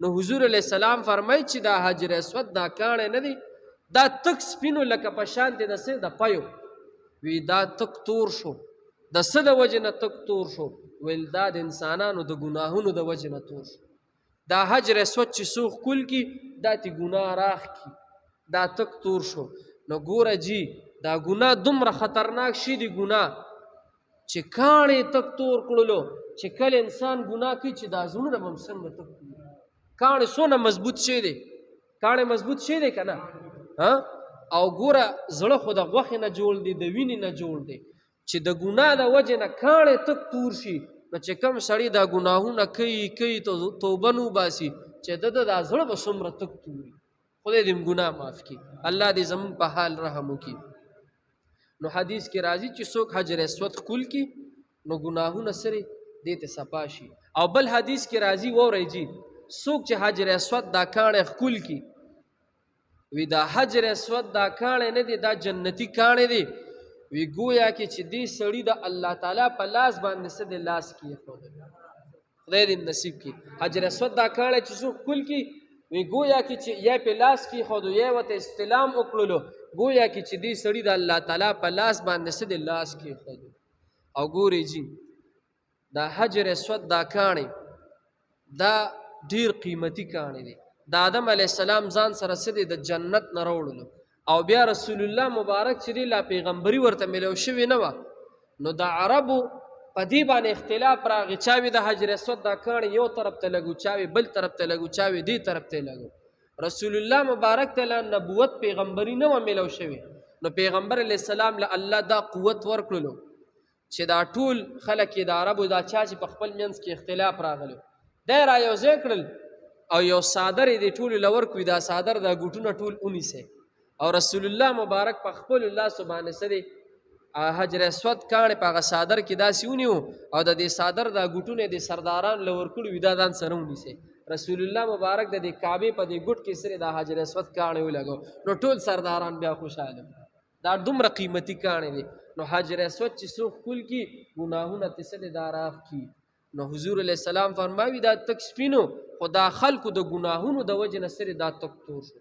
نو حضور علیه السلام فرمایي چې دا حجر اسود دا کاڼی نه دی، دا تک سپینو لکه په شان دی د څه د پیو. وی دا تک تور شو د څه د وجې نه تک تور شو؟ ویل دا د انسانانو د ګناهونو د وجې نه تور شو. دا حجر اسود چې څوک ښکل کي دا تی ګناه راخ کی، دا تک تور شو. نو ګوره جی دا ګناه دومره خطرناک شي دی ګناه چې کاڼې تک تور کړلو چې کله انسان ګناه کوي چې دا زړونه به هم څنګه تک تور. کاڼې څونه مضبوط شی دی، کاڼې مضبوط شی دی که نه؟ او ګوره زړه خو د غوښې نه جوړ دی، د وینې نه جوړ دی. چې د ګناه د وجې نه کاڼې تک تور شي نو چې کم سړی دا ګناهونه کوي توبه نه وباسي چې د دا زړه به څومره تک توري. خدای دې ګناه معاف کړي، الله دې زموږ په حال رحم وکړي. نو حدیث کې راځي چې څوک حجر اسود ښکل کړي نو ګناهونه سرې دې ته صفا شي. او بل حدیث کې راځي واورئ جي، څوک چې حجر اسود دا کاڼی ښکل کړي وی دا حجر اسود دا کاڼی نه دی، دا جنتی کاڼی دی. وی گویا کې چې دې سړي د الله تعالی په لاس باندې څه دی لاس کېښودل. خدای دې نصیب کړي. حجر اسود دا کاڼی چې څوک ښکل کړي وی ګویا کې چې یا په لاس کېښودو یا ورته استلام وکړلو، گویا کې چې دې سړي د الله تعالی په لاس باندې څه دی لاس کېښودو. او ګورئ جي دا حجر اسود دا کاڼی دا ډیر قیمتي کاڼی دی. د آدم علیه السلام ځان سره څه دی د جنت نه راوړلو، او بیا رسول الله مبارک چې دی لا پیغمبري ورته میلو شوې نه وه. نو د عربو په دې باندې اختلاف راغی، چاوې د حجر اسود دا کاڼی یو طرف ته لګو، چاوې بل طرف ته لګو، چاوې دې طرف ته لګو. رسول الله مبارک ته لا نبوت پیغمبري نه وه میلو شوې. نو پیغمبر علیه السلام له الله دا قوت ورکړلو چې دا ټول خلک یې د عربو دا چا چې په خپل منځ کې اختلاف راغلو دی را یو ځای کړل او یو څادر یې دې ټولو له ورکوي. دا څادر دا ګوټونه ټول ونیسئ او رسول الله مبارک په خپلو لاسو باندې څه دی حجر اسود کاڼی په هغه څادر کې داسې ونیو او د دې څادر دا ګوټونه یې د سردارانو له ورکړي وي دا ځان سره ونیسئ. رسول الله مبارک د دې کعبې په دې ګوټ کې سره دا حجر اسود کاڼی ولګو نو ټول سرداران بیا خوشحاله. دا دومره قیمتي کاڼی دی. نو حجر اسود چې څوک ښکل کي ګناهونه ترې څه دی دا راغ کي. نو حضور علیه السلام فرماوي دا تک سپینو خو دا خلکو د ګناهونو د وجې نه سرې دا تک تور شو.